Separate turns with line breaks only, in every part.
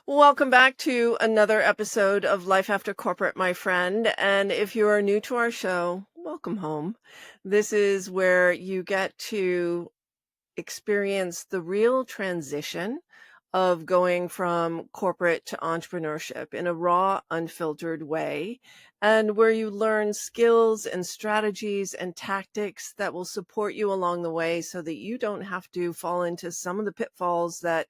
Welcome back to another episode of Life After Corporate, my friend. And if you are new to our show, welcome home. This is where you get to experience the real transition of going from corporate to entrepreneurship in a raw, unfiltered way, and where you learn skills and strategies and tactics that will support you along the way so that you don't have to fall into some of the pitfalls that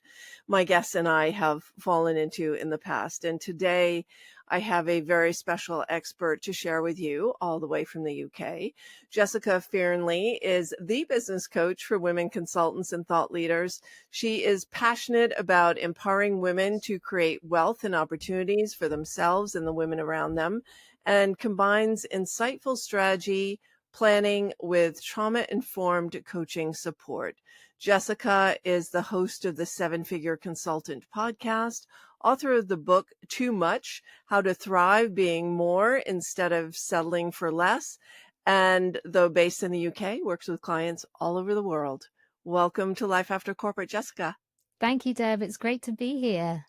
my guests and I have fallen into in the past. And today, I have a very special expert to share with you all the way from the UK. Jessica Fearnley is the business coach for women consultants and thought leaders. She is passionate about empowering women to create wealth and opportunities for themselves and the women around them, and combines insightful strategy planning with trauma-informed coaching support. Jessica is the host of the Seven Figure Consultant podcast, author of the book Too Much: How to Thrive Being More Instead of Settling for Less, and though based in the UK, works with clients all over the world. Welcome to Life After Corporate, Jessica.
Thank you, Deb. It's great to be here.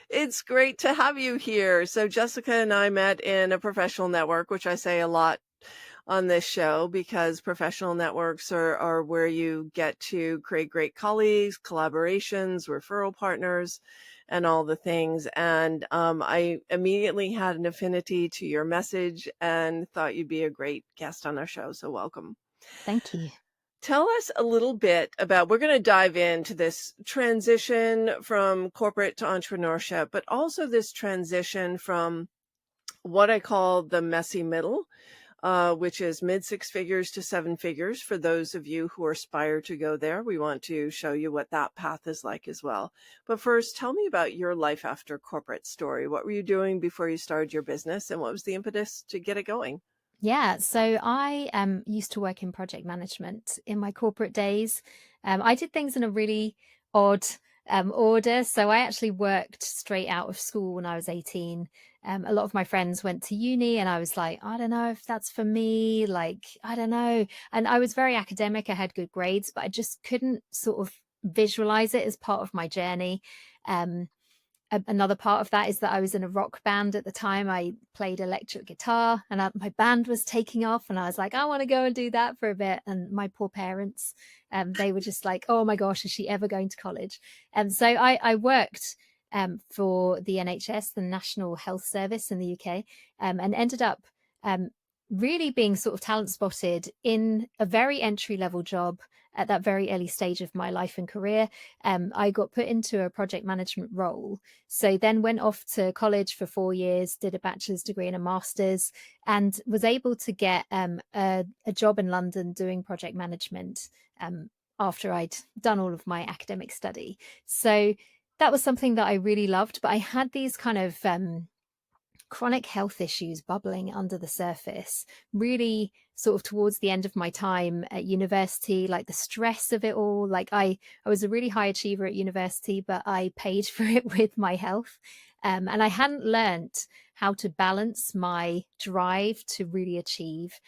It's great to have you here. So Jessica and I met in a professional network, which I say a lot on this show because professional networks are where you get to create great colleagues, collaborations, referral partners, and all the things. And I immediately had an affinity to your message and thought you'd be a great guest on our show. So welcome.
Thank you.
Tell us a little bit about, we're going to dive into this transition from corporate to entrepreneurship, but also this transition from what I call the messy middle, which is mid six figures to seven figures. For those of you who aspire to go there, we want to show you what that path is like as well. But first, tell me about your life after corporate story. What were you doing before you started your business, and what was the impetus to get it going?
Yeah, so I used to work in project management in my corporate days. I did things in a really odd order. So I actually worked straight out of school when I was 18. A lot of my friends went to uni, and I was like, I don't know if that's for me. Like, I don't know. And I was very academic. I had good grades, but I just couldn't sort of visualize it as part of my journey. Um, Another part of that is that I was in a rock band at the time. I played electric guitar, and my band was taking off, and I was like, I want to go and do that for a bit. And my poor parents, they were just like, oh my gosh, is she ever going to college? And so I worked for the NHS, the National Health Service in the UK, and ended up um, really being sort of talent spotted in a very entry level job at that very early stage of my life and career. I got put into a project management role. So then went off to college for 4 years, did a bachelor's degree and a master's, and was able to get a job in London doing project management after I'd done all of my academic study. So that was something that I really loved. But I had these kind of chronic health issues bubbling under the surface, really sort of towards the end of my time at university, like the stress of it all. Like I was a really high achiever at university, but I paid for it with my health. And I hadn't learnt how to balance my drive to really achieve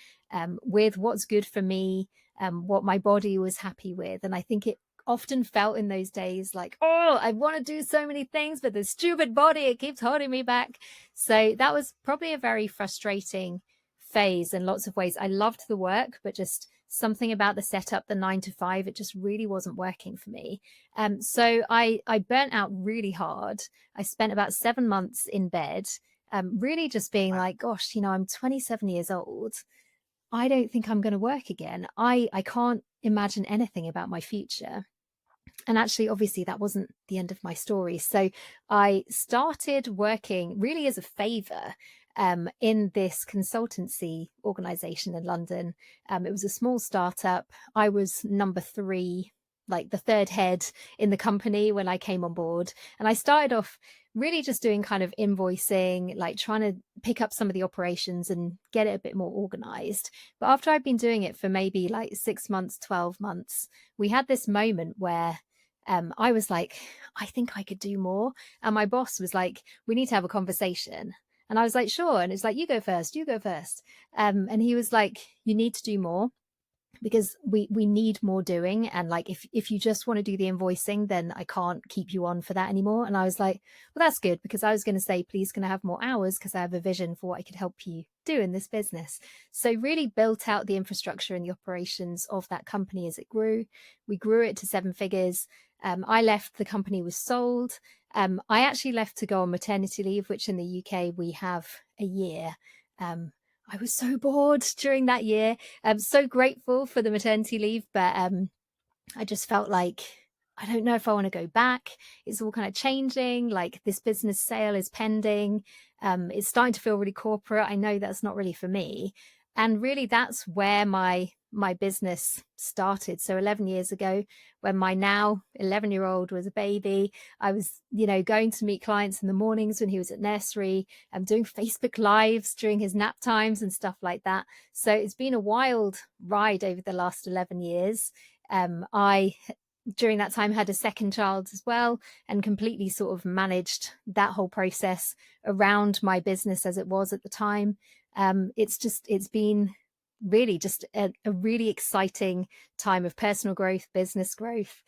with what's good for me, what my body was happy with. And I think it often felt in those days like, oh, I want to do so many things, but the stupid body, it keeps holding me back. So that was probably a very frustrating phase in lots of ways. I loved the work, but just something about the setup, the 9 to 5, it just really wasn't working for me. So I burnt out really hard. I spent about 7 months in bed, really just being like, gosh, I'm 27 years old. I don't think I'm going to work again. I can't imagine anything about my future. And actually, obviously, that wasn't the end of my story. So I started working really as a favor in this consultancy organization in London. It was a small startup. I was number 3, like the third head in the company when I came on board. And I started off really just doing kind of invoicing, like trying to pick up some of the operations and get it a bit more organized. But after I'd been doing it for maybe like 6 months, 12 months, we had this moment where I was like, I think I could do more. And my boss was like, we need to have a conversation. And I was like, sure. And it's like, you go first, you go first. And he was like, you need to do more, because we need more doing, and like if you just want to do the invoicing, then I can't keep you on for that anymore. And I was like, well, that's good, because I was going to say, please can I have more hours, because I have a vision for what I could help you do in this business. So really built out the infrastructure and the operations of that company as it grew. We grew it to 7 figures. I left, the company was sold. I actually left to go on maternity leave, which in the UK we have a year. I was so bored during that year. I'm so grateful for the maternity leave, but I just felt like, I don't know if I want to go back. It's all kind of changing. Like, this business sale is pending. It's starting to feel really corporate. I know that's not really for me. And really, that's where my business started. So 11 years ago, when my now 11-year-old was a baby, I was, going to meet clients in the mornings when he was at nursery. I'm doing Facebook Lives during his nap times and stuff like that. So it's been a wild ride over the last 11 years. I, during that time, had a second child as well, and completely sort of managed that whole process around my business as it was at the time. It's been really just a really exciting time of personal growth, business growth.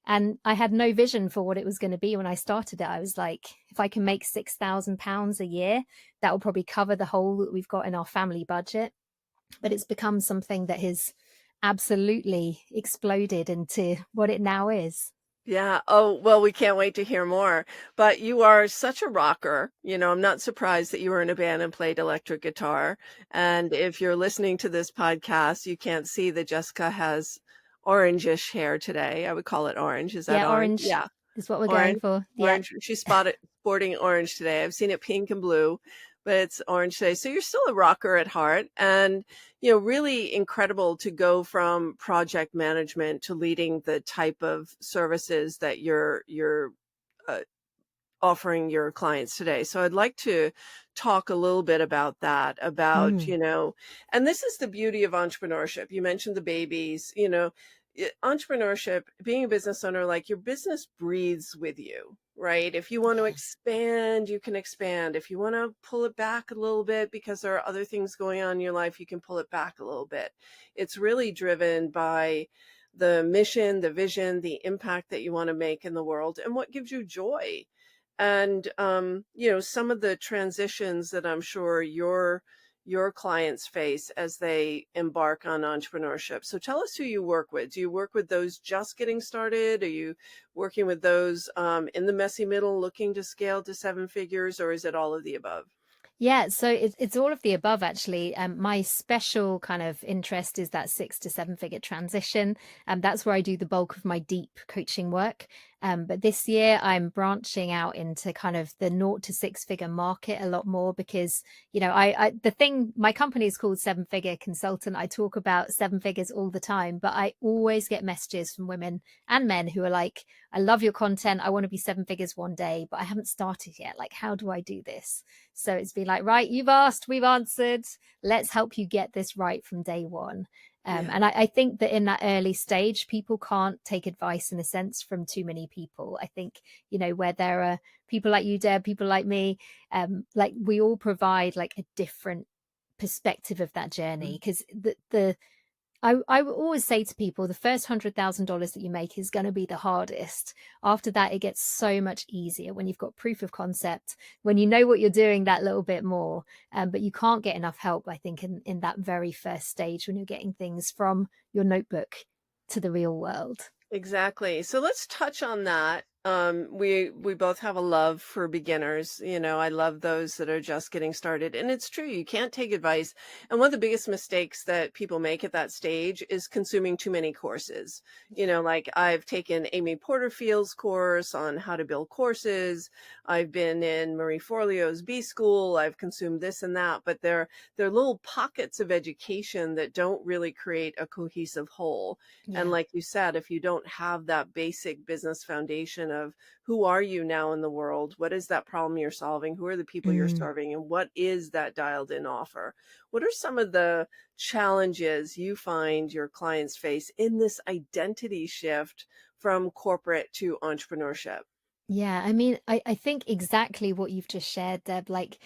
And I had no vision for what it was going to be when I started it. I was like, if I can make £6,000 a year, that will probably cover the hole that we've got in our family budget. But it's become something that has absolutely exploded into what it now is.
Yeah. Oh, well, we can't wait to hear more. But you are such a rocker. I'm not surprised that you were in a band and played electric guitar. And if you're listening to this podcast, you can't see that Jessica has orangish hair today. I would call it orange. Is that
Yeah,
orange?
orange
Yeah.
is what we're going
Orange,
for. Yeah.
orange. She's sporting orange today. I've seen it pink and blue, but it's orange today. So you're still a rocker at heart, and really incredible to go from project management to leading the type of services that you're uh, offering your clients today. So I'd like to talk a little bit about that,
Mm.
and this is the beauty of entrepreneurship. You mentioned the babies, entrepreneurship, being a business owner, like, your business breathes with you, right? If you want to
Yeah.
expand, you can expand. If you want to pull it back a little bit because there are other things going on in your life, you can pull it back a little bit. It's really driven by the mission, the vision, the impact that you want to make in the world, and what gives you joy. And some of the transitions that I'm sure your clients face as they embark on entrepreneurship. So tell us who you work with. Do you work with those just getting started? Are you working with those in the messy middle looking to scale to 7 figures, or is it all of the above?
Yeah, so it's all of the above, actually. My special kind of interest is that 6 to 7 figure transition. That's where I do the bulk of my deep coaching work. But this year I'm branching out into kind of the 0 to 6 figure market a lot more, because, my company is called 7 Figure Consultant. I talk about 7 figures all the time, but I always get messages from women and men who are like, I love your content. I want to be 7 figures one day, but I haven't started yet. Like, how do I do this? So it's been like, right, you've asked, we've answered. Let's help you get this right from day one.
Yeah.
And I think that in that early stage, people can't take advice, in a sense, from too many people. I think, where there are people like you, Deb, people like me, like, we all provide like a different perspective of that journey, because I will always say to people, the first $100,000 that you make is going to be the hardest. After that, it gets so much easier when you've got proof of concept, when you know what you're doing that little bit more. But you can't get enough help, I think, in that very first stage, when you're getting things from your notebook to the real world.
Exactly. So let's touch on that. We both have a love for beginners. I love those that are just getting started. And it's true, you can't take advice. And one of the biggest mistakes that people make at that stage is consuming too many courses. Like, I've taken Amy Porterfield's course on how to build courses. I've been in Marie Forleo's B School. I've consumed this and that, but they're little pockets of education that don't really create a cohesive whole. And
Yeah.
like you said, if you don't have that basic business foundation of who are you now in the world, what is that problem you're solving, who are the people you're
Mm.
serving, and what is that dialed in offer? What are some of the challenges you find your clients face in this identity shift from corporate to entrepreneurship?
Yeah, I mean, I think exactly what you've just shared, Deb. Like,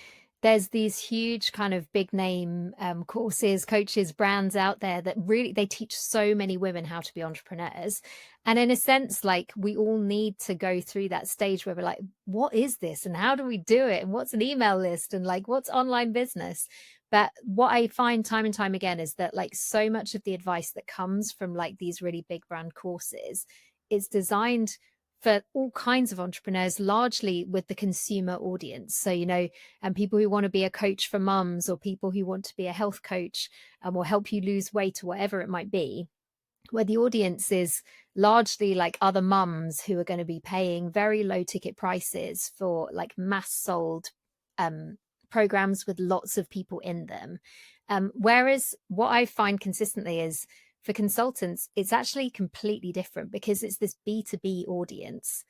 there's these huge kind of big name courses, coaches, brands out there that really they teach so many women how to be entrepreneurs. And in a sense, like we all need to go through that stage where we're like, what is this? And how do we do it? And what's an email list? And like, what's online business? But what I find time and time again is that like so much of the advice that comes from like these really big brand courses is designed for all kinds of entrepreneurs, largely with the consumer audience. So, and people who want to be a coach for mums, or people who want to be a health coach, or help you lose weight, or whatever it might be, where the audience is largely like other mums who are going to be paying very low ticket prices for like mass sold um, programs with lots of people in them. Whereas what I find consistently is for consultants, it's actually completely different because it's this B2B audience.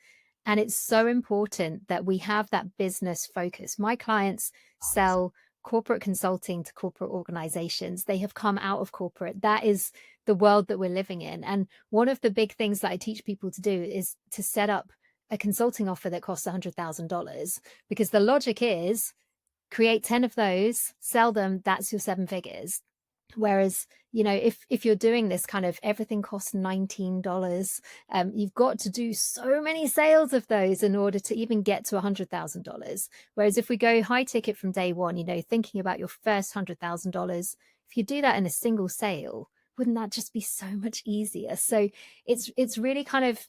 And it's so important that we have that business focus. My clients sell corporate consulting to corporate organizations. They have come out of corporate. That is the world that we're living in. And one of the big things that I teach people to do is to set up a consulting offer that costs $100,000, because the logic is create 10 of those, sell them, that's your 7 figures. Whereas, if you're doing this kind of everything costs $19, you've got to do so many sales of those in order to even get to $100,000. Whereas if we go high ticket from day one, thinking about your first $100,000, if you do that in a single sale, wouldn't that just be so much easier? So it's really kind of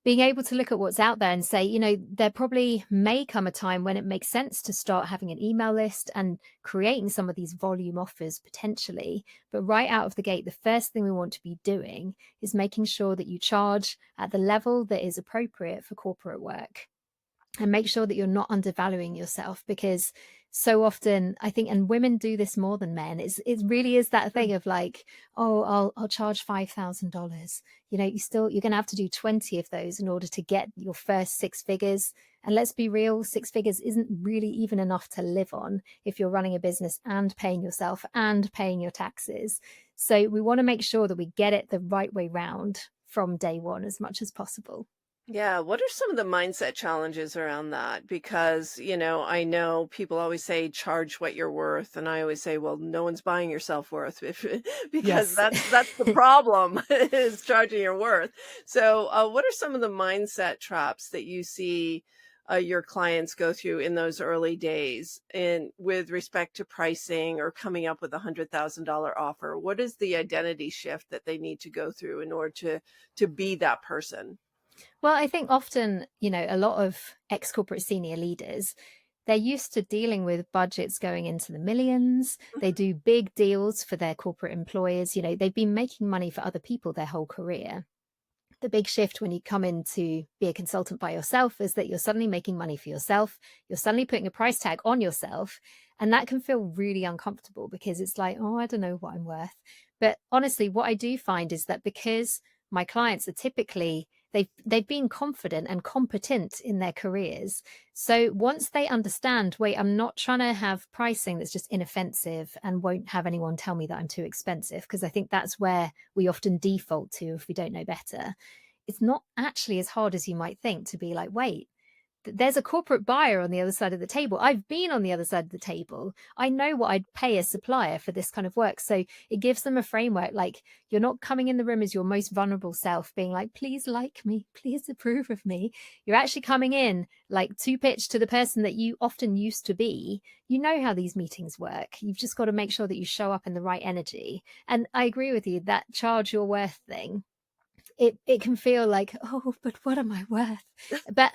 being able to look at what's out there and say, there probably may come a time when it makes sense to start having an email list and creating some of these volume offers potentially. But right out of the gate, the first thing we want to be doing is making sure that you charge at the level that is appropriate for corporate work, and make sure that you're not undervaluing yourself, because so often I think, and women do this more than men, it really is that thing of like, oh, I'll charge $5,000. You're going to have to do 20 of those in order to get your first 6 figures. And let's be real, 6 figures isn't really even enough to live on if you're running a business and paying yourself and paying your taxes. So we want to make sure that we get it the right way round from day one as much as possible.
Yeah, what are some of the mindset challenges around that? Because, I know people always say charge what you're worth, and I always say, well, no one's buying your self-worth if, because
Yes.
that's the problem is charging your worth. So, what are some of the mindset traps that you see your clients go through in those early days in with respect to pricing or coming up with $100,000 offer? What is the identity shift that they need to go through in order to be that person?
Well, I think often, a lot of ex-corporate senior leaders, they're used to dealing with budgets going into the millions. They do big deals for their corporate employers. They've been making money for other people their whole career. The big shift when you come in to be a consultant by yourself is that you're suddenly making money for yourself. You're suddenly putting a price tag on yourself. And that can feel really uncomfortable because it's like, oh, I don't know what I'm worth. But honestly, what I do find is that because my clients are typically they've been confident and competent in their careers. So once they understand, wait, I'm not trying to have pricing that's just inoffensive and won't have anyone tell me that I'm too expensive, because I think that's where we often default to if we don't know better. It's not actually as hard as you might think to be like, wait, there's a corporate buyer on the other side of the table. I've been on the other side of the table. I know what I'd pay a supplier for this kind of work. So it gives them a framework. Like, you're not coming in the room as your most vulnerable self, being like, please like me, please approve of me. You're actually coming in like to pitch to the person that you often used to be. You know how these meetings work. You've just got to make sure that you show up in the right energy. And I agree with you, that charge your worth thing, it can feel like, oh, but what am I worth? But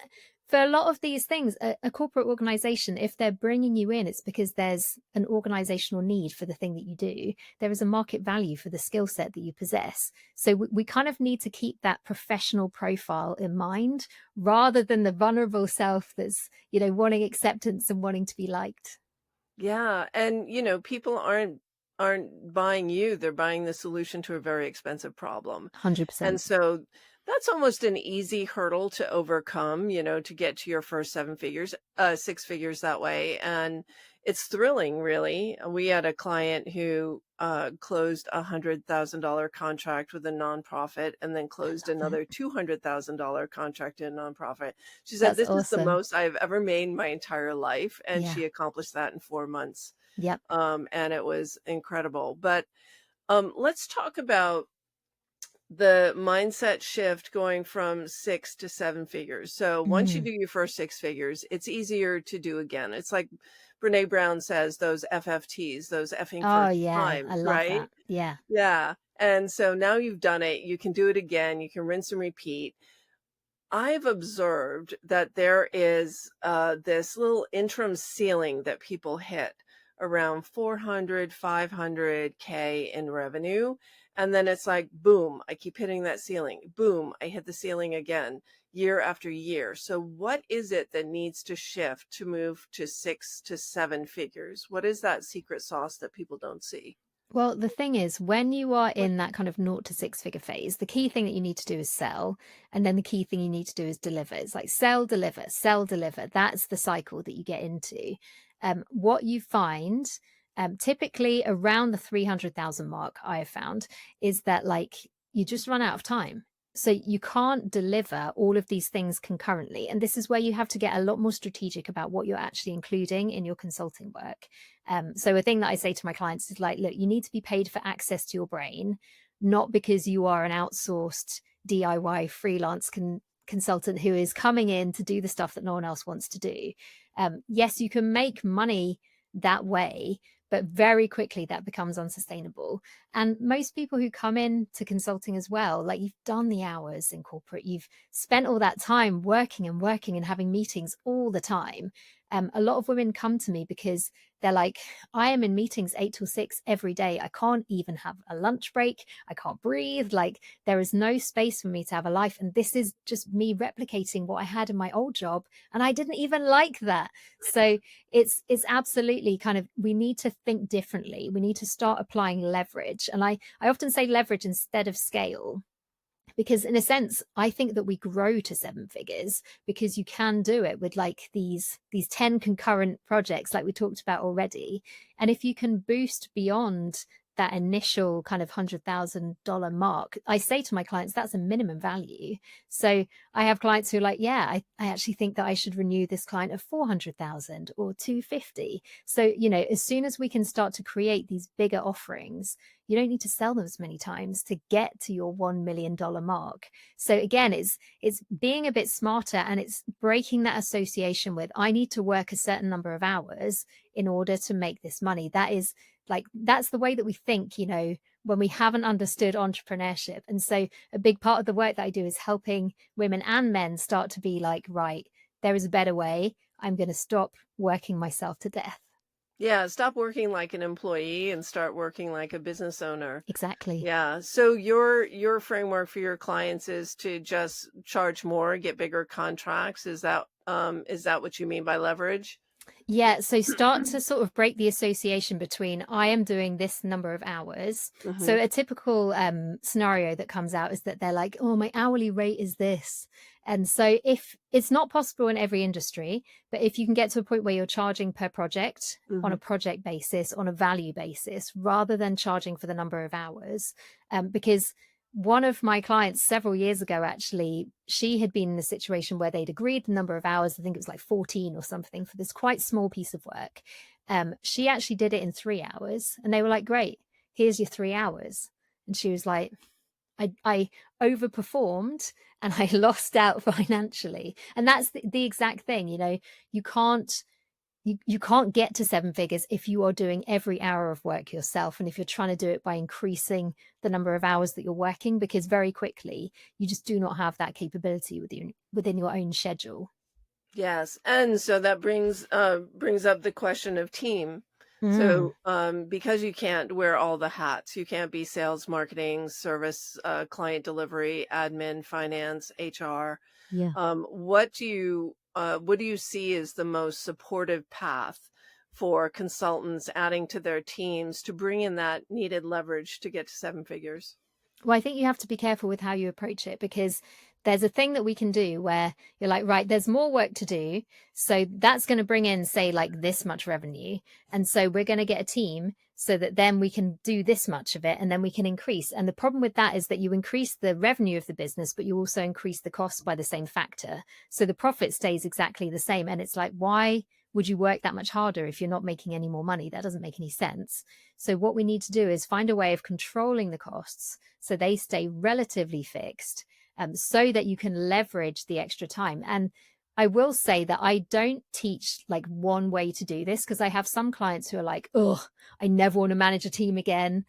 for a lot of these things, a corporate organization, if they're bringing you in, it's because there's an organizational need for the thing that you do. There is a market value for the skill set that you possess. So we kind of need to keep that professional profile in mind, rather than the vulnerable self that's, wanting acceptance and wanting to be liked.
Yeah, and people aren't buying you, they're buying the solution to a very expensive problem. And
100%.
so that's almost an easy hurdle to overcome, to get to your first 6 figures that way. And it's thrilling, really. We had a client who closed $100,000 contract with a nonprofit and then
I
closed
love it.
another $200,000 contract in a nonprofit. She said,
That's
"This is the
awesome.
most I've ever made in my entire life." And
Yeah.
she accomplished that in 4 months.
Yep.
And it was incredible. But let's talk about the mindset shift going from 6 to 7 figures. So once you
Mm.
do your first 6 figures, it's easier to do again. It's like Brene Brown says, those FFTs, those effing
Oh,
first
yeah. I
times,
love
right?
that. Yeah.
Yeah. And so now you've done it, you can do it again, you can rinse and repeat. I've observed that there is this little interim ceiling that people hit around 400, 500K in revenue. And then it's like, boom, I keep hitting that ceiling. Boom, I hit the ceiling again year after year. So, what is it that needs to shift to move to 6 to 7 figures? What is that secret sauce that people don't see?
Well, the thing is, when you are in that kind of 0 to 6 figure phase, the key thing that you need to do is sell. And then the key thing you need to do is deliver. It's like sell, deliver, sell, deliver. That's the cycle that you get into. What you find, typically around the 300,000 mark, I have found, is that like you just run out of time. So you can't deliver all of these things concurrently. And this is where you have to get a lot more strategic about what you're actually including in your consulting work. So a thing that I say to my clients is like, look, you need to be paid for access to your brain, not because you are an outsourced DIY freelance consultant who is coming in to do the stuff that no one else wants to do. Yes, you can make money that way, but very quickly that becomes unsustainable. And most people who come in to consulting as well, like you've done the hours in corporate, you've spent all that time working and working and having meetings all the time. A lot of women come to me because they're like, I am in meetings 8 till 6 every day. I can't even have a lunch break. I can't breathe. Like, there is no space for me to have a life. And this is just me replicating what I had in my old job. And I didn't even like that. So it's absolutely kind of, we need to think differently. We need to start applying leverage. And I often say leverage instead of scale, because in a sense I think that we grow to 7 figures because you can do it with like these 10 concurrent projects like we talked about already. And if you can boost beyond that initial kind of $100,000 mark, I say to my clients that's a minimum value. So I have clients who are like, yeah, I actually think that I should renew this client at 400,000 or 250. So, as soon as we can start to create these bigger offerings, you don't need to sell them as many times to get to your $1 million mark. So again, it's being a bit smarter, and it's breaking that association with I need to work a certain number of hours in order to make this money. That's the way that we think, when we haven't understood entrepreneurship. And so a big part of the work that I do is helping women and men start to be like, right, there is a better way. I'm going to stop working myself to death.
Yeah, stop working like an employee and start working like a business owner.
Exactly.
Yeah. So your framework for your clients is to just charge more, get bigger contracts. Is that what you mean by leverage?
Yeah, so start to sort of break the association between I am doing this number of hours.
Hmm.
So a typical scenario that comes out is that they're like, oh, my hourly rate is this. And so if it's not possible in every industry, but if you can get to a point where you're charging per project on
Hmm.
a project basis, on a value basis, rather than charging for the number of hours, because one of my clients several years ago, actually, she had been in a situation where they'd agreed the number of hours. I think it was like 14 or something for this quite small piece of work. She actually did it in 3 hours, and they were like, great, here's your 3 hours. And she was like, I overperformed and I lost out financially. And that's the exact thing, you can't you can't get to 7 figures if you are doing every hour of work yourself, and if you're trying to do it by increasing the number of hours that you're working, because very quickly you just do not have that capability within your own schedule.
Yes. And so that brings up the question of team.
Mm,
So because you can't wear all the hats, you can't be sales, marketing, service, client delivery, admin, finance, HR.
yeah.
What do you see as the most supportive path for consultants adding to their teams to bring in that needed leverage to get to 7 figures?
Well, I think you have to be careful with how you approach it, because there's a thing that we can do where you're like, right, there's more work to do. So that's going to bring in, say, like this much revenue. And so we're going to get a team so that then we can do this much of it and then we can increase. And the problem with that is that you increase the revenue of the business, but you also increase the cost by the same factor. So the profit stays exactly the same. And it's like, why would you work that much harder if you're not making any more money? That doesn't make any sense. So what we need to do is find a way of controlling the costs so they stay relatively fixed, so that you can leverage the extra time. And I will say that I don't teach like one way to do this, because I have some clients who are like, oh, I never want to manage a team again.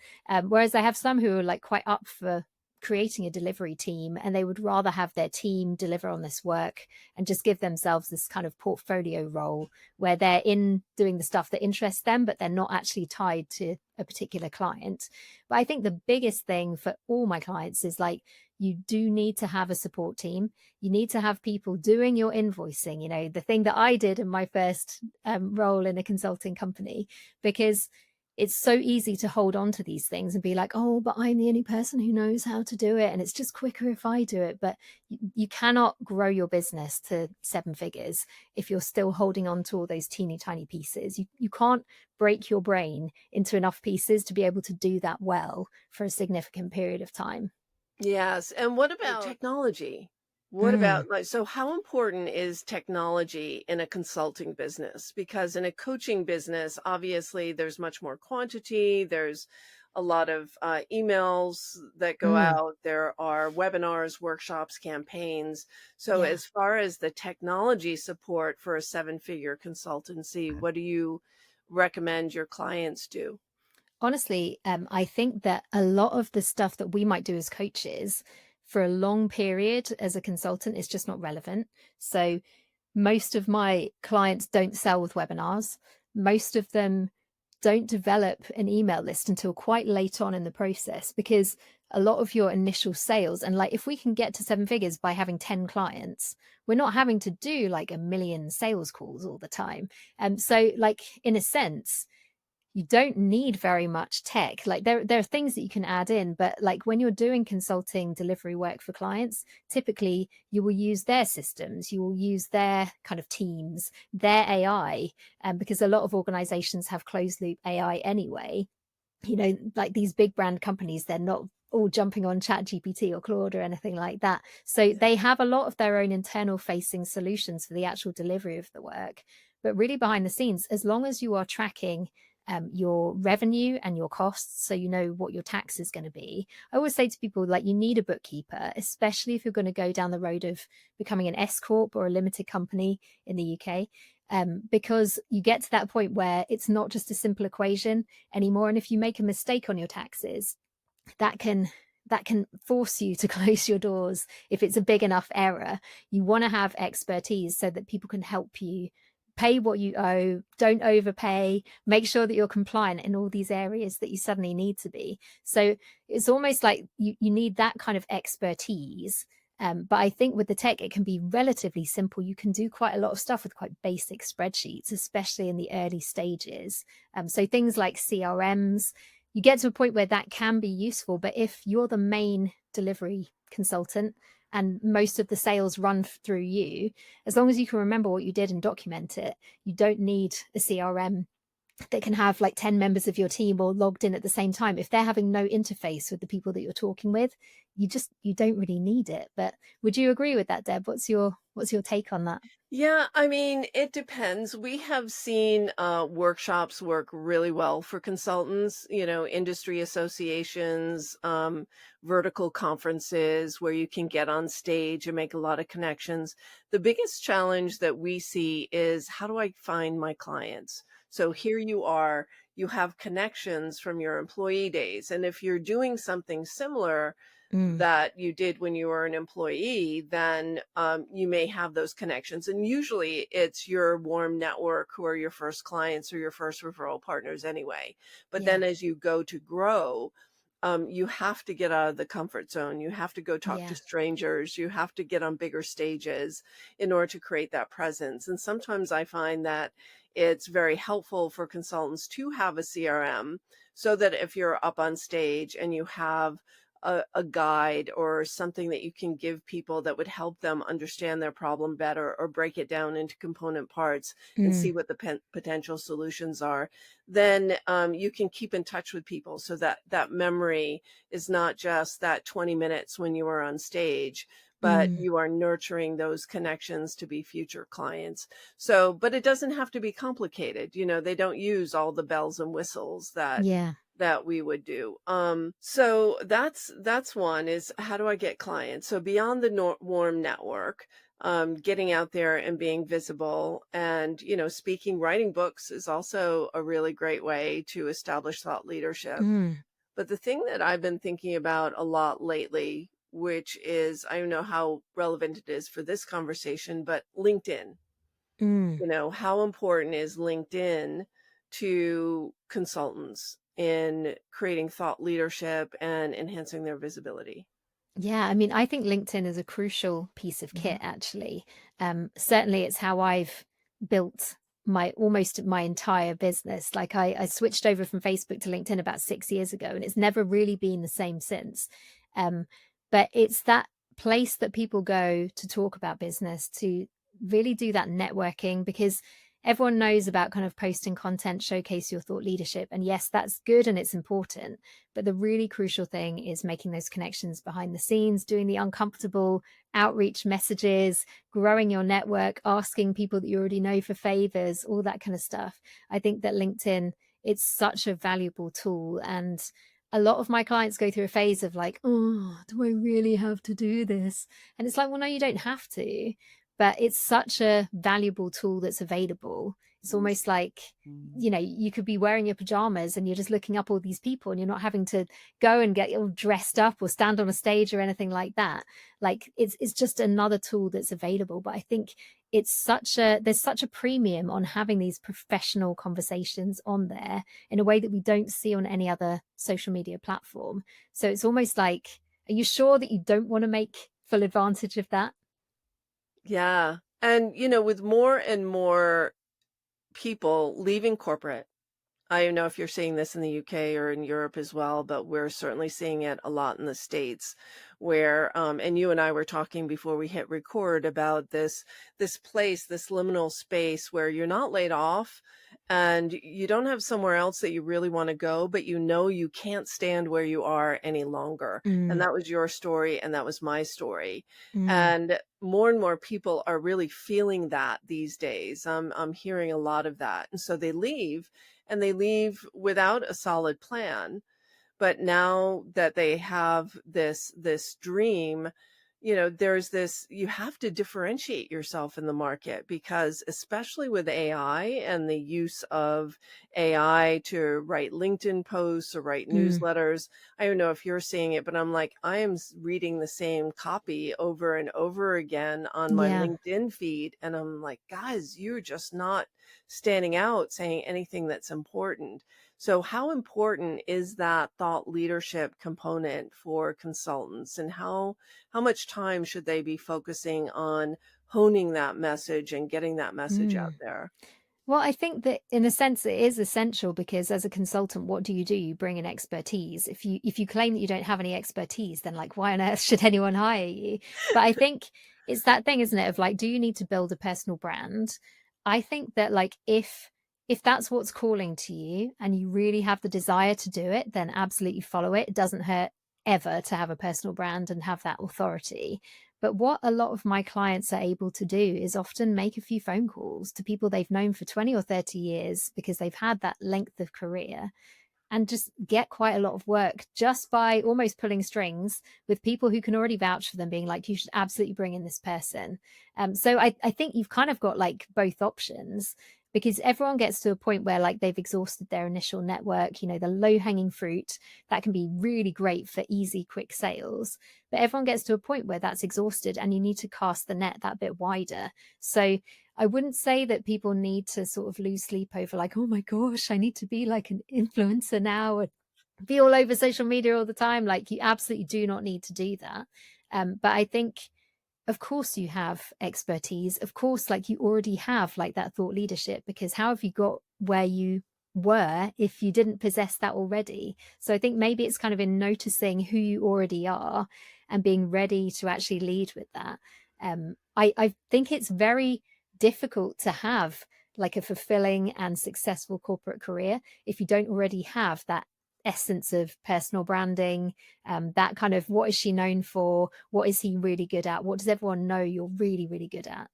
Whereas I have some who are like quite up for creating a delivery team, and they would rather have their team deliver on this work and just give themselves this kind of portfolio role where they're in doing the stuff that interests them, but they're not actually tied to a particular client. But I think the biggest thing for all my clients is like, you do need to have a support team. You need to have people doing your invoicing, you know, the thing that I did in my first role in a consulting company, because it's so easy to hold on to these things and be like, oh, but I'm the only person who knows how to do it, and it's just quicker if I do it. But you cannot grow your business to 7 figures if you're still holding on to all those teeny tiny pieces. You can't break your brain into enough pieces to be able to do that well for a significant period of time.
Yes, and what about technology? What
Mm,
about, like, so how important is technology in a consulting business? Because in a coaching business, obviously, there's much more quantity, there's a lot of, emails that go
mm,
out, there are webinars, workshops, campaigns. So
yeah.
as far as the technology support for a seven-figure consultancy, what do you recommend your clients do?
Honestly, I think that a lot of the stuff that we might do as coaches for a long period as a consultant is just not relevant. So most of my clients don't sell with webinars. Most of them don't develop an email list until quite late on in the process, because a lot of your initial sales, and like if we can get to 7 figures by having 10 clients, we're not having to do like a million sales calls all the time. So like in a sense, you don't need very much tech. Like there are things that you can add in, but like when you're doing consulting delivery work for clients, typically you will use their systems, you will use their kind of teams, their AI, because a lot of organizations have closed loop AI anyway. You know, like these big brand companies, they're not all jumping on chat gpt or claude or anything like that, so
Yeah.
they have a lot of their own internal facing solutions for the actual delivery of the work. But really behind the scenes, as long as you are tracking your revenue and your costs, so you know what your tax is going to be. I always say to people, like, you need a bookkeeper, especially if you're going to go down the road of becoming an S corp or a limited company in the UK, because you get to that point where it's not just a simple equation anymore. And if you make a mistake on your taxes, that can force you to close your doors if it's a big enough error. You want to have expertise so that people can help you pay what you owe, don't overpay, make sure that you're compliant in all these areas that you suddenly need to be. So it's almost like you need that kind of expertise. But I think with the tech, it can be relatively simple. You can do quite a lot of stuff with quite basic spreadsheets, especially in the early stages. So things like CRMs, you get to a point where that can be useful. But if you're the main delivery consultant and most of the sales run through you, as long as you can remember what you did and document it, you don't need a CRM that can have like 10 members of your team all logged in at the same time. If they're having no interface with the people that you're talking with, you don't really need it. But would you agree with that, Deb? What's your take on that?
Yeah, I mean, it depends. We have seen workshops work really well for consultants, you know, industry associations, vertical conferences where you can get on stage and make a lot of connections. The biggest challenge that we see is, how do I find my clients? So here you are, you have connections from your employee days. And if you're doing something similar,
Mm,
that you did when you were an employee, then you may have those connections. And usually it's your warm network who are your first clients or your first referral partners anyway. But
yeah,
then as you go to grow, you have to get out of the comfort zone. You have to go talk to
yeah,
strangers. You have to get on bigger stages in order to create that presence. And sometimes I find that it's very helpful for consultants to have a CRM so that if you're up on stage and you have a guide or something that you can give people that would help them understand their problem better or break it down into component parts and
Mm,
see what the potential solutions are, then you can keep in touch with people so that that memory is not just that 20 minutes when you are on stage, but
mm,
you are nurturing those connections to be future clients. So, but it doesn't have to be complicated. You know, they don't use all the bells and whistles
yeah.
that we would do. So that's one is how do I get clients? So beyond the warm network, getting out there and being visible and, you know, speaking, writing books is also a really great way to establish thought leadership.
Mm,
But the thing that I've been thinking about a lot lately, which is, I don't know how relevant it is for this conversation, but LinkedIn.
mm.
You know, how important is LinkedIn to consultants in creating thought leadership and enhancing their visibility?
Yeah, I mean, I think LinkedIn is a crucial piece of
Mhm.
kit, actually. Certainly, it's how I've built my almost my entire business. Like, I switched over from Facebook to LinkedIn about 6 years ago, and it's never really been the same since. Um, but it's that place that people go to talk about business, to really do that networking, because everyone knows about kind of posting content, showcase your thought leadership. And yes, that's good and it's important. But the really crucial thing is making those connections behind the scenes, doing the uncomfortable outreach messages, growing your network, asking people that you already know for favors, all that kind of stuff. I think that LinkedIn, it's such a valuable tool. And a lot of my clients go through a phase of like, oh, do I really have to do this? And it's like, well, no, you don't have to, but it's such a valuable tool that's available. It's almost like, you know, you could be wearing your pajamas and you're just looking up all these people and you're not having to go and get all dressed up or stand on a stage or anything like that. Like it's just another tool that's available. But I think it's such a there's such a premium on having these professional conversations on there in a way that we don't see on any other social media platform. So it's almost like, are you sure that you don't want to make full advantage of that?
Yeah. And, you know, with more and more people leaving corporate, I don't know if you're seeing this in the UK or in Europe as well, but we're certainly seeing it a lot in the States where and you and I were talking before we hit record about this place, this liminal space where you're not laid off and you don't have somewhere else that you really want to go, but you know you can't stand where you are any longer. And
Mm,
that was your story and that was my story.
mm,
And more people are really feeling that these days. I'm hearing a lot of that. And so they leave and they leave without a solid plan. But now that they have this dream, you know, there's this you have to differentiate yourself in the market because especially with AI and the use of AI to write LinkedIn posts or write
mm.
newsletters. I don't know if you're seeing it, but I'm like, I am reading the same copy over and over again on my
Yeah.
LinkedIn feed. And I'm like, guys, you're just not standing out saying anything that's important. So how important is that thought leadership component for consultants and how much time should they be focusing on honing that message and getting that message out
Mm.
there?
Well, I think that in a sense it is essential because as a consultant, what do? You bring in expertise. If you claim that you don't have any expertise, then like why on earth should anyone hire you? But I think it's that thing, isn't it, of like, do you need to build a personal brand? I think that like if that's what's calling to you and you really have the desire to do it, then absolutely follow it. It doesn't hurt ever to have a personal brand and have that authority. But what a lot of my clients are able to do is often make a few phone calls to people they've known for 20 or 30 years because they've had that length of career and just get quite a lot of work just by almost pulling strings with people who can already vouch for them, being like, you should absolutely bring in this person. So I think you've kind of got like both options because everyone gets to a point where like they've exhausted their initial network, you know, the low hanging fruit that can be really great for easy, quick sales. But everyone gets to a point where that's exhausted and you need to cast the net that bit wider. So I wouldn't say that people need to sort of lose sleep over like, oh my gosh, I need to be like an influencer now and be all over social media all the time. Like you absolutely do not need to do that. But I think of course you have expertise. Of course, like you already have like that thought leadership because how have you got where you were if you didn't possess that already. So I think maybe it's kind of in noticing who you already are and being ready to actually lead with that. I think it's very difficult to have like a fulfilling and successful corporate career if you don't already have that essence of personal branding, that kind of what is she known for, what is he really good at, what does everyone know you're really really good at.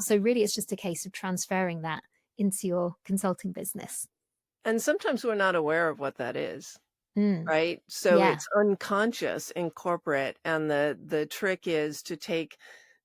So really it's just a case of transferring that into your consulting business.
And sometimes we're not aware of what that is.
Mm,
Right? So
yeah,
it's unconscious in corporate, and the trick is to take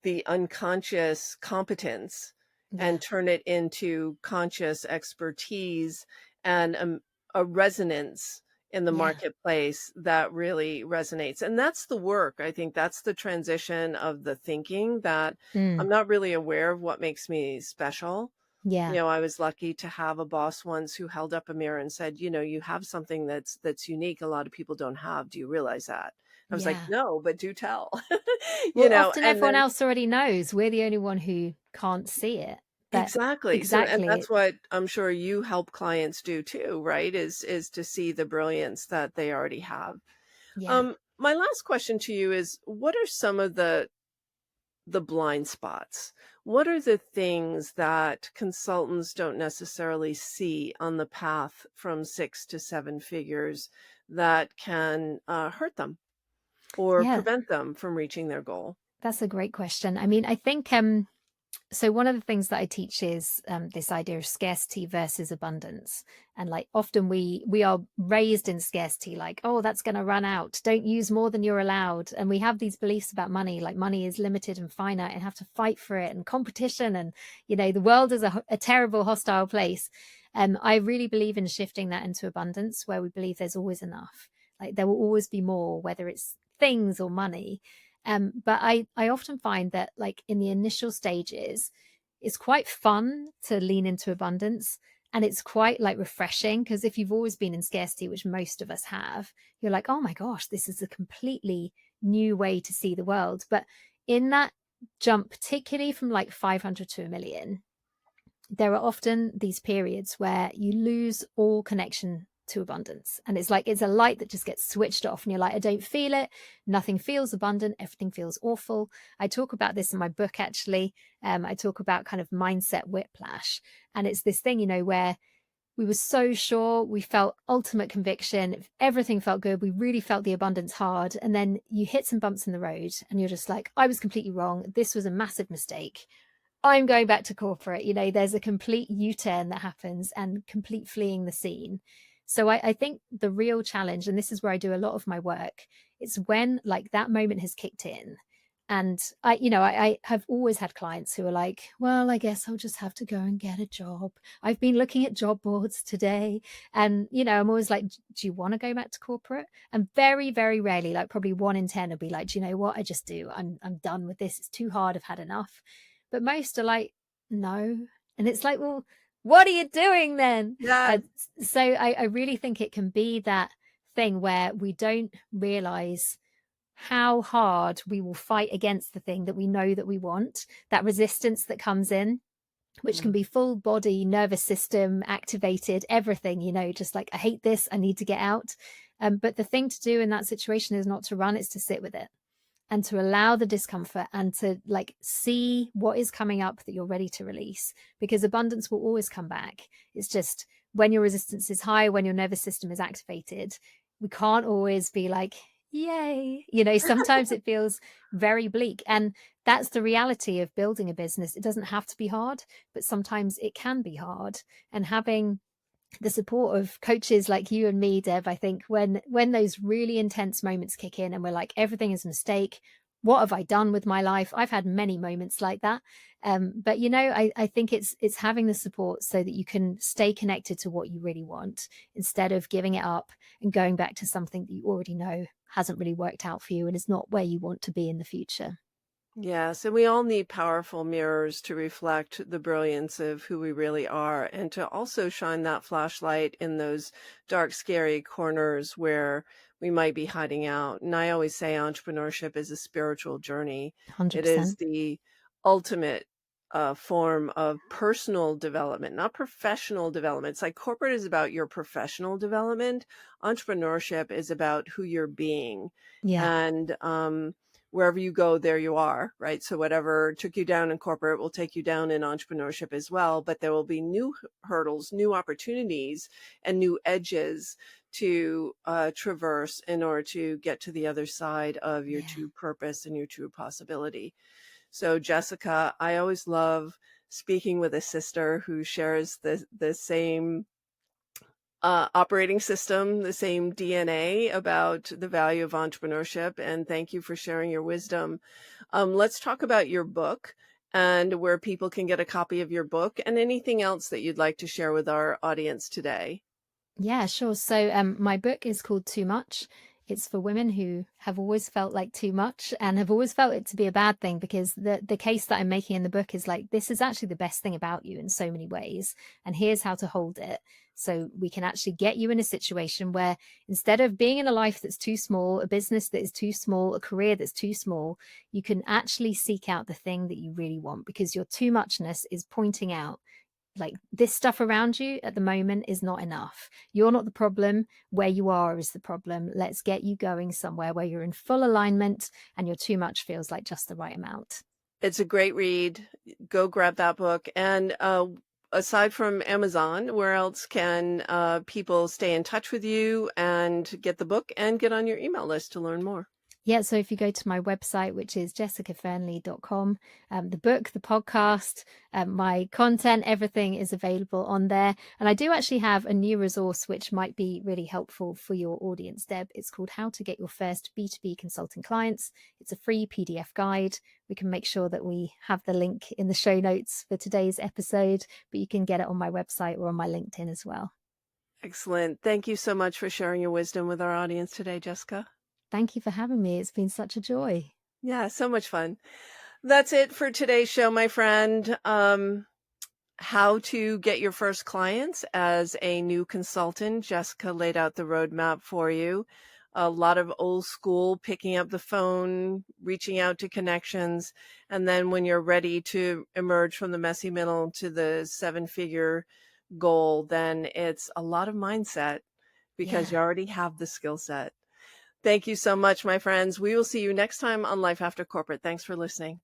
the unconscious competence
yeah,
and turn it into conscious expertise and, a resonance in the
yeah.
marketplace that really resonates, and that's the work. I think that's the transition of the thinking that
Mm,
I'm not really aware of what makes me special.
yeah,
I was lucky to have a boss once who held up a mirror and said, "You have something that's unique a lot of people don't have. Do you realize that?" I was like,
yeah.
"No, but do tell."
Well, often
And
everyone
then
else already knows. We're the only one who can't see it. But
exactly. So and
exactly,
that's what I'm sure you help clients do too, right? Is to see the brilliance that they already have.
yeah.
My last question to you is, what are some of the blind spots? What are the things that consultants don't necessarily see on the path from 6 to 7 figures that can, hurt them or
Yeah,
prevent them from reaching their goal?
that's a great question. I mean, I think so one of the things that I teach is this idea of scarcity versus abundance. And like often we are raised in scarcity, like, oh, that's going to run out. Don't use more than you're allowed. And we have these beliefs about money, like money is limited and finite and have to fight for it and competition. And, the world is a terrible, hostile place. I really believe in shifting that into abundance where we believe there's always enough. Like there will always be more, whether it's things or money. But I often find that like in the initial stages, it's quite fun to lean into abundance. And it's quite like refreshing because if you've always been in scarcity, which most of us have, you're like, oh my gosh, this is a completely new way to see the world. But in that jump, particularly from like 500 to a million, there are often these periods where you lose all connection to abundance. And it's like it's a light that just gets switched off, and you're like, I don't feel it. Nothing feels abundant. Everything feels awful. I talk about this in my book, actually. I talk about kind of mindset whiplash. And it's this thing, where we were so sure, we felt ultimate conviction, everything felt good, we really felt the abundance hard. And then you hit some bumps in the road, and you're just like, I was completely wrong. This was a massive mistake. I'm going back to corporate. There's a complete U-turn that happens and complete fleeing the scene. So I think the real challenge, and this is where I do a lot of my work, it's when like that moment has kicked in. And I have always had clients who are like, well, I guess I'll just have to go and get a job. I've been looking at job boards today. And, I'm always like, do you want to go back to corporate? And very, very rarely, like probably 1 in 10 will be like, do you know what? I just do. I'm done with this. It's too hard. I've had enough. But most are like, no. And it's like, well, what are you doing then?
Yeah.
So I really think it can be that thing where we don't realize how hard we will fight against the thing that we know that we want, that resistance that comes in, which can
Mm.
be full body, nervous system activated, everything, just like, I hate this, I need to get out. But the thing to do in that situation is not to run, it's to sit with it and to allow the discomfort and to like see what is coming up that you're ready to release, because abundance will always come back. It's just when your resistance is high, when your nervous system is activated, we can't always be like, yay. Sometimes it feels very bleak. And that's the reality of building a business. It doesn't have to be hard, but sometimes it can be hard. And having the support of coaches like you and me, Deb, I think when those really intense moments kick in and we're like, everything is a mistake, what have I done with my life? I've had many moments like that. But I think it's having the support so that you can stay connected to what you really want instead of giving it up and going back to something that you already know hasn't really worked out for you and is not where you want to be in the future.
Yes, and we all need powerful mirrors to reflect the brilliance of who we really are and to also shine that flashlight in those dark, scary corners where we might be hiding out. And I always say entrepreneurship is a spiritual journey. It is
100%.
the ultimate a form of personal development, not professional development. It's like corporate is about your professional development. Entrepreneurship is about who you're being.
Yeah.
And wherever you go, there you are, right? So whatever took you down in corporate will take you down in entrepreneurship as well. But there will be new hurdles, new opportunities, and new edges to traverse in order to get to the other side of your
Yeah.
true purpose and your true possibility. So, Jessica, I always love speaking with a sister who shares the same operating system, the same DNA about the value of entrepreneurship. And thank you for sharing your wisdom. Let's talk about your book and where people can get a copy of your book and anything else that you'd like to share with our audience today.
Yeah, sure. So, my book is called Too Much. It's for women who have always felt like too much and have always felt it to be a bad thing, because the case that I'm making in the book is like, this is actually the best thing about you in so many ways, and here's how to hold it. So we can actually get you in a situation where, instead of being in a life that's too small, a business that is too small, a career that's too small, you can actually seek out the thing that you really want, because your too muchness is pointing out, like, this stuff around you at the moment is not enough. You're not the problem. Where you are is the problem. Let's get you going somewhere where you're in full alignment and your too much feels like just the right amount.
It's a great read. Go grab that book. And aside from Amazon, where else can people stay in touch with you and get the book and get on your email list to learn more?
Yeah, so if you go to my website, which is jessicafearnley.com, the book, the podcast, my content, everything is available on there. And I do actually have a new resource which might be really helpful for your audience, Deb. It's called How to Get Your First B2B Consulting Clients. It's a free PDF guide. We can make sure that we have the link in the show notes for today's episode, but you can get it on my website or on my LinkedIn as well.
Excellent. Thank you so much for sharing your wisdom with our audience today, Jessica.
Thank you for having me. It's been such a joy.
Yeah, so much fun. That's it for today's show, my friend. How to get your first clients as a new consultant. Jessica laid out the roadmap for you. A lot of old school, picking up the phone, reaching out to connections. And then when you're ready to emerge from the messy middle to the 7-figure goal, then it's a lot of mindset because
Yeah.
you already have the skill set. Thank you so much, my friends. We will see you next time on Life After Corporate. Thanks for listening.